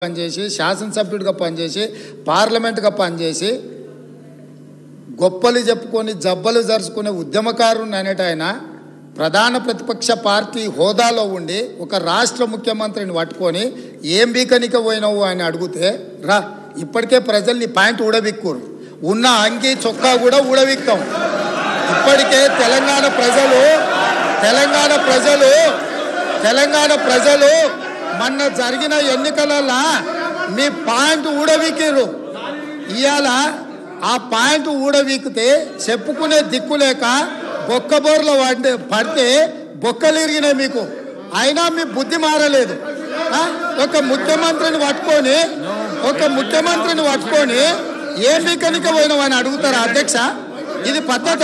పనిచేసి శాసనసభ్యుడిగా పనిచేసి పార్లమెంటుగా పనిచేసి గొప్పలు చెప్పుకొని జబ్బలు జరుచుకునే ఉద్యమకారుని అనేట ఆయన ప్రధాన ప్రతిపక్ష పార్టీ హోదాలో ఉండి ఒక రాష్ట్ర ముఖ్యమంత్రిని పట్టుకొని ఏం బీకనిక పోయినావు అని అడిగితే రా ఇప్పటికే ప్రజల్ని పాయింట్ ఊడబిక్కురు ఉన్న అంగి చొక్కా కూడా ఊడబిక్కాం. ఇప్పటికే తెలంగాణ ప్రజలు మొన్న జరిగిన ఎన్నికలలో మీ పాయింట్ ఊడబిక్కిరు. ఇవాళ ఆ పాయింట్ ఊడబీకితే చెప్పుకునే దిక్కులేక బొక్కబోర్లు పడితే బొక్కలు ఇరిగినాయి మీకు. అయినా మీ బుద్ధి మారలేదు. ఒక ముఖ్యమంత్రిని పట్టుకొని ఏం బీకనిక పోయినావని అడుగుతారా అధ్యక్ష? ఇది పద్ధత?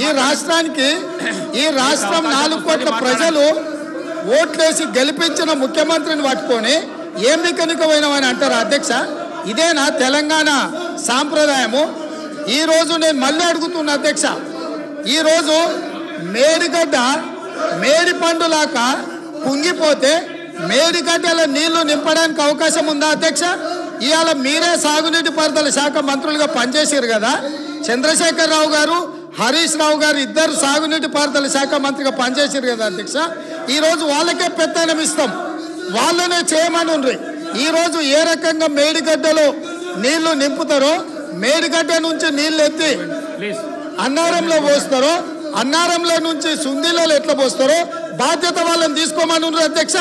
ఈ రాష్ట్రం 4 కోట్ల ప్రజలు ఓట్లేసి గెలిపించిన ముఖ్యమంత్రిని పట్టుకొని ఏం బీకనిక పోయినావని అంటారా అధ్యక్ష? ఇదేనా తెలంగాణ సాంప్రదాయము? ఈరోజు నేను మళ్ళీ అడుగుతున్నా అధ్యక్ష, ఈరోజు మేడిగడ్డ మేడి పండులాక కుంగిపోతే మేడిగడ్డల నీళ్లు నింపడానికి అవకాశం ఉందా అధ్యక్ష? ఇవాళ మీరే సాగునీటి పారుదల శాఖ మంత్రులుగా పనిచేసారు కదా. చంద్రశేఖరరావు గారు, హరీష్ రావు గారు ఇద్దరు సాగునీటి పారుదల శాఖ మంత్రిగా పనిచేసారు కదా అధ్యక్ష. ఈరోజు వాళ్ళకే పెత్తనం ఇస్తాం, వాళ్ళనే చేయమని ఉండ్రి. ఈరోజు ఏ రకంగా మేడిగడ్డలో నీళ్లు నింపుతారో, మేడిగడ్డ నుంచి నీళ్లు ఎత్తి అన్నారంలో పోస్తారో, అన్నారంలో నుంచి సుందీలలో ఎట్లా పోస్తారో బాధ్యత వాళ్ళని తీసుకోమని ఉండ్రి అధ్యక్ష.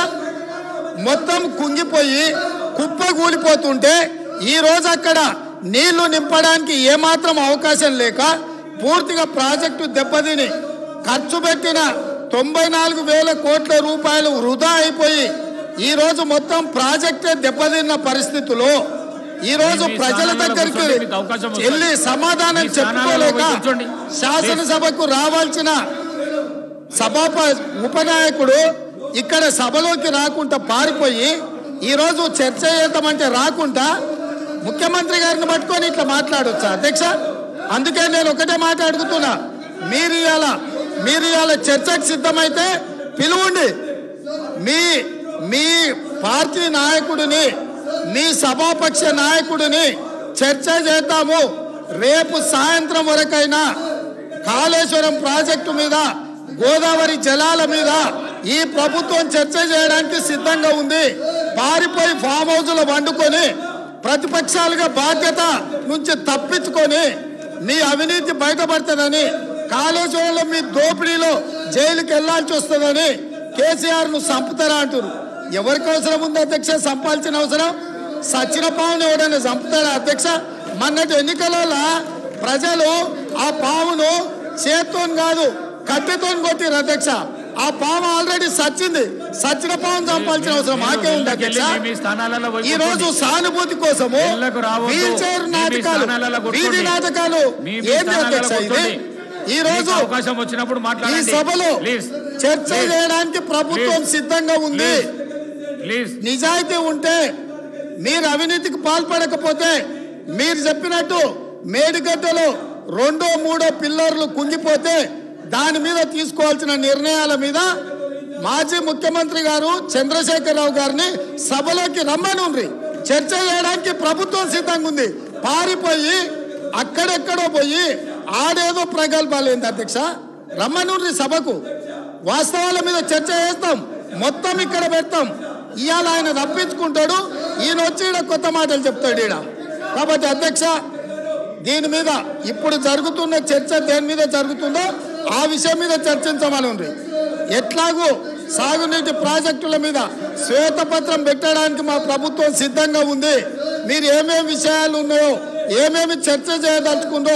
మొత్తం కుంగిపోయి కుప్ప కూలిపోతుంటే ఈరోజు అక్కడ నీళ్లు నింపడానికి ఏమాత్రం అవకాశం లేక పూర్తిగా ప్రాజెక్టు దెబ్బతిని ఖర్చు పెట్టిన 94,000 కోట్ల రూపాయలు వృధా అయిపోయి ఈరోజు మొత్తం ప్రాజెక్టే దెబ్బతిన్న పరిస్థితుల్లో ఈరోజు ప్రజల దగ్గరికి వెళ్ళి సమాధానం చెప్పుకోలేక శాసనసభకు రావాల్సిన ఉపనాయకుడు ఇక్కడ సభలోకి రాకుండా పారిపోయి ఈరోజు చర్చ చేద్దామంటే రాకుండా ముఖ్యమంత్రి గారిని పట్టుకొని ఇట్లా మాట్లాడొచ్చా అధ్యక్ష? అందుకే నేను ఒకటే మాట అడుగుతున్నా, మీరు ఇవాళ చర్చకు సిద్ధమైతే పిలువండి. మీ పార్టీ నాయకుడిని, మీ సభాపక్ష నాయకుడిని చర్చ చేద్దాము. రేపు సాయంత్రం వరకైనా కాళేశ్వరం ప్రాజెక్టు మీద, గోదావరి జలాల మీద ఈ ప్రభుత్వం చర్చ చేయడానికి సిద్ధంగా ఉంది. పారిపోయి ఫామ్ హౌస్లో వండుకొని ప్రతిపక్షాలుగా బాధ్యత నుంచి తప్పించుకొని మీ అవినీతి బయటపడుతుందని, కాళేశ్వరంలో మీ దోపిడీలో జైలుకి వెళ్లాల్సి వస్తుందని కేసీఆర్ను చంపుతారా అంటారు. ఎవరికి అవసరం ఉంది అధ్యక్ష చంపాల్సిన అవసరం? సచిన పావును ఎవడైనా చంపుతారా అధ్యక్ష? మొన్నటి ఎన్నికలలో ప్రజలు ఆ పావును చేత్తో కాదు కట్టెతో కొట్టిరు అధ్యక్ష. ఆ పాము ఆల్రెడీ సచ్చింది. సచిన పావును చంపాల్సిన అవసరం మాకే ఉంది అధ్యక్ష. ఈ రోజు సానుభూతి కోసము వీల్ చైర్ నాటకాలు, వీధి నాటకాలు ఏంటి అధ్యక్ష? ఇది ఈ రోజు ఈ సభలో చర్చ చేయడానికి ప్రభుత్వం సిద్ధంగా ఉంది. నిజాయితీ ఉంటే, మీరు అవినీతికి పాల్పడకపోతే, మీరు చెప్పినట్టు మేడిగడ్డలో 2, 3 పిల్లర్లు కుంగిపోతే దాని మీద తీసుకోవాల్సిన నిర్ణయాల మీద మాజీ ముఖ్యమంత్రి గారు చంద్రశేఖరరావు గారిని సభలోకి రమ్మనుండ్రి. చర్చ చేయడానికి ప్రభుత్వం సిద్ధంగా ఉంది. పారిపోయి అక్కడెక్కడో పోయి ఆడేదో ప్రగల్భాలు ఏంది అధ్యక్ష? రమ్మనుండ్రి సభకు. వాస్తవాల మీద చర్చ చేస్తాం, మొత్తం ఇక్కడ పెడతాం. ఇవాళ ఆయన తప్పించుకుంటాడు, ఈయన వచ్చి ఈడ కొత్త మాటలు చెప్తాడు ఈడ. కాబట్టి అధ్యక్ష, దీని మీద ఇప్పుడు జరుగుతున్న చర్చ దేని మీద జరుగుతుందో ఆ విషయం మీద చర్చించమని ఉంది. ఎట్లాగూ సాగునీటి ప్రాజెక్టుల మీద శ్వేతపత్రం పెట్టడానికి మా ప్రభుత్వం సిద్ధంగా ఉంది. మీరు ఏమేమి విషయాలు ఉన్నాయో, ఏమేమి చర్చ చేయదలుచుకుందో